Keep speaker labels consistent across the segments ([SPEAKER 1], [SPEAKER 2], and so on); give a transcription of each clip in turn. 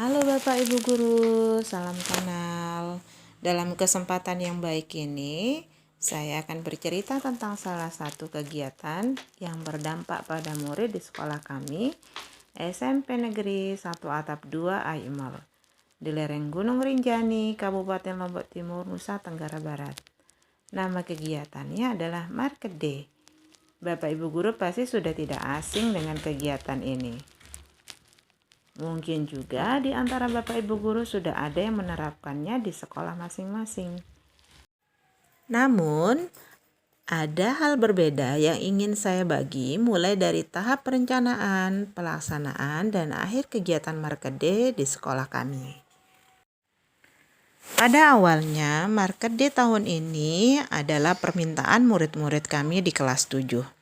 [SPEAKER 1] Halo Bapak Ibu Guru, salam kenal. Dalam kesempatan yang baik ini, saya akan bercerita tentang salah satu kegiatan yang berdampak pada murid di sekolah kami, SMP Negeri 1 Atap 2 Aimol, di lereng Gunung Rinjani, Kabupaten Lombok Timur, Nusa Tenggara Barat. Nama kegiatannya adalah Market Day. Bapak Ibu Guru pasti sudah tidak asing dengan kegiatan ini. Mungkin juga di antara Bapak Ibu Guru sudah ada yang menerapkannya di sekolah masing-masing. Namun, ada hal berbeda yang ingin saya bagi mulai dari tahap perencanaan, pelaksanaan, dan akhir kegiatan Market Day di sekolah kami. Pada awalnya, Market Day tahun ini adalah permintaan murid-murid kami di kelas 7.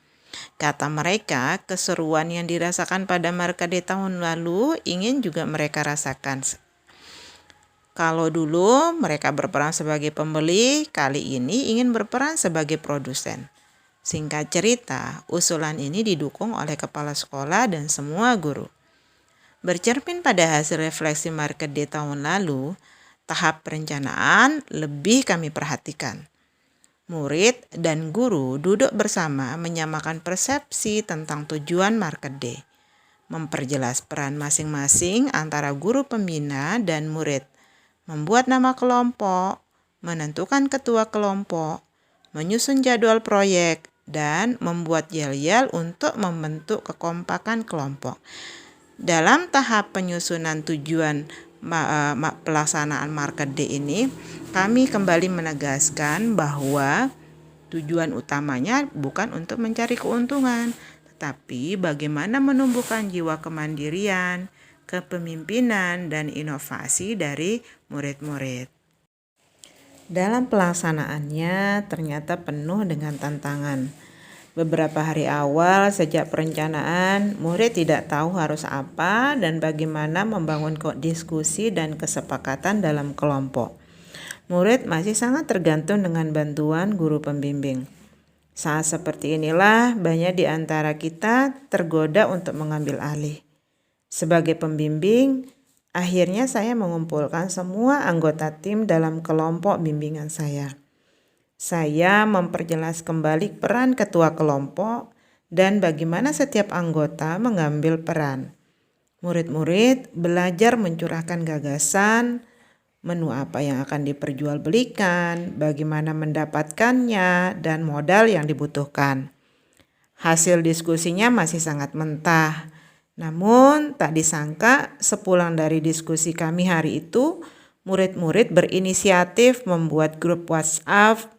[SPEAKER 1] Kata mereka, keseruan yang dirasakan pada Market Day tahun lalu ingin juga mereka rasakan. Kalau dulu mereka berperan sebagai pembeli, kali ini ingin berperan sebagai produsen. Singkat cerita, usulan ini didukung oleh kepala sekolah dan semua guru. Bercermin pada hasil refleksi Market Day tahun lalu, tahap perencanaan lebih kami perhatikan. Murid dan guru duduk bersama menyamakan persepsi tentang tujuan Market Day, memperjelas peran masing-masing antara guru pembina dan murid, membuat nama kelompok, menentukan ketua kelompok, menyusun jadwal proyek, dan membuat yel-yel untuk membentuk kekompakan kelompok. Dalam tahap penyusunan tujuan pelaksanaan Market Day ini, kami kembali menegaskan bahwa tujuan utamanya bukan untuk mencari keuntungan, tetapi bagaimana menumbuhkan jiwa kemandirian, kepemimpinan, dan inovasi dari murid-murid. Dalam pelaksanaannya ternyata penuh dengan tantangan. Beberapa hari awal sejak perencanaan, murid tidak tahu harus apa dan bagaimana membangun diskusi dan kesepakatan dalam kelompok. Murid masih sangat tergantung dengan bantuan guru pembimbing. Saat seperti inilah banyak di antara kita tergoda untuk mengambil alih. Sebagai pembimbing, akhirnya saya mengumpulkan semua anggota tim dalam kelompok bimbingan saya. Saya memperjelas kembali peran ketua kelompok dan bagaimana setiap anggota mengambil peran. Murid-murid belajar mencurahkan gagasan, menu apa yang akan diperjualbelikan, bagaimana mendapatkannya, dan modal yang dibutuhkan. Hasil diskusinya masih sangat mentah. Namun tak disangka sepulang dari diskusi kami hari itu, murid-murid berinisiatif membuat grup WhatsApp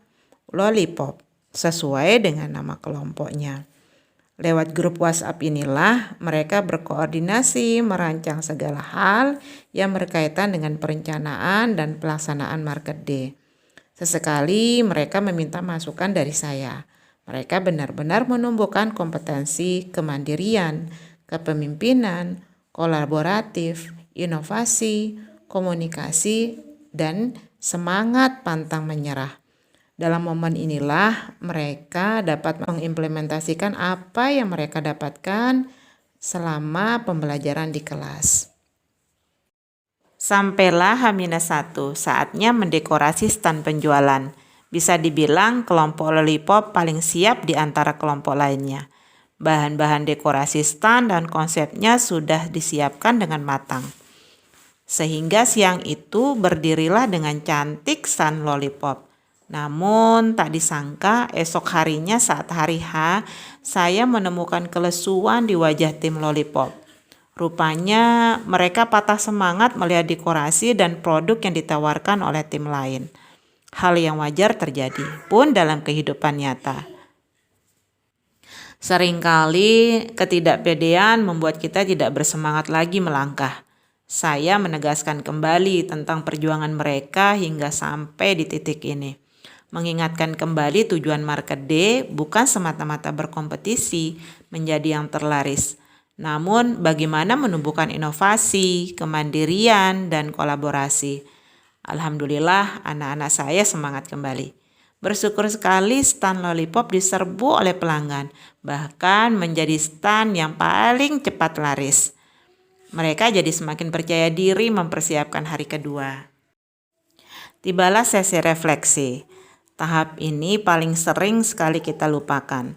[SPEAKER 1] Lollipop sesuai dengan nama kelompoknya. Lewat grup WhatsApp inilah mereka berkoordinasi merancang segala hal yang berkaitan dengan perencanaan dan pelaksanaan Market Day. Sesekali mereka meminta masukan dari saya. Mereka benar-benar menumbuhkan kompetensi kemandirian, kepemimpinan, kolaboratif, inovasi, komunikasi, dan semangat pantang menyerah. Dalam momen inilah mereka dapat mengimplementasikan apa yang mereka dapatkan selama pembelajaran di kelas. Sampailah H-1, saatnya mendekorasi stand penjualan. Bisa dibilang kelompok Lollipop paling siap di antara kelompok lainnya. Bahan-bahan dekorasi stand dan konsepnya sudah disiapkan dengan matang. Sehingga siang itu berdirilah dengan cantik stand Lollipop. Namun tak disangka esok harinya saat hari H, saya menemukan kelesuan di wajah tim Lollipop. Rupanya mereka patah semangat melihat dekorasi dan produk yang ditawarkan oleh tim lain. Hal yang wajar terjadi pun dalam kehidupan nyata. Seringkali ketidakpedean membuat kita tidak bersemangat lagi melangkah. Saya menegaskan kembali tentang perjuangan mereka hingga sampai di titik ini. Mengingatkan kembali tujuan Market Day bukan semata-mata berkompetisi menjadi yang terlaris, namun bagaimana menumbuhkan inovasi, kemandirian, dan kolaborasi. Alhamdulillah anak-anak saya semangat kembali. Bersyukur sekali stand Lollipop diserbu oleh pelanggan, bahkan menjadi stand yang paling cepat laris. Mereka jadi semakin percaya diri mempersiapkan hari kedua. Tibalah sesi refleksi. Tahap ini paling sering sekali kita lupakan.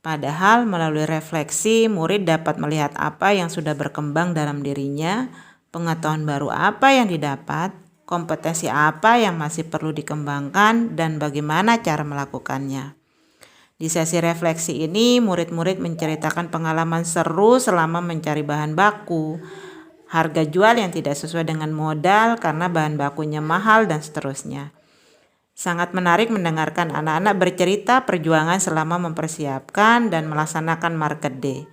[SPEAKER 1] Padahal melalui refleksi, murid dapat melihat apa yang sudah berkembang dalam dirinya, pengetahuan baru apa yang didapat, kompetensi apa yang masih perlu dikembangkan, dan bagaimana cara melakukannya. Di sesi refleksi ini, murid-murid menceritakan pengalaman seru selama mencari bahan baku, harga jual yang tidak sesuai dengan modal karena bahan bakunya mahal, dan seterusnya. Sangat menarik mendengarkan anak-anak bercerita perjuangan selama mempersiapkan dan melaksanakan Market Day.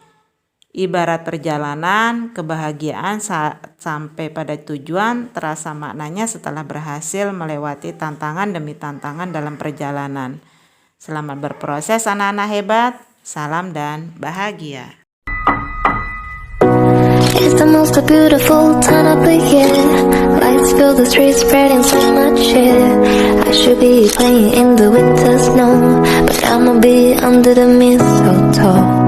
[SPEAKER 1] Ibarat perjalanan, kebahagiaan saat sampai pada tujuan terasa maknanya setelah berhasil melewati tantangan demi tantangan dalam perjalanan. Selamat berproses anak-anak hebat, salam dan bahagia.
[SPEAKER 2] It's the most beautiful time of the year. Lights fill the streets, spreading so much cheer. I should be playing in the winter snow, but I'ma be under the mistletoe.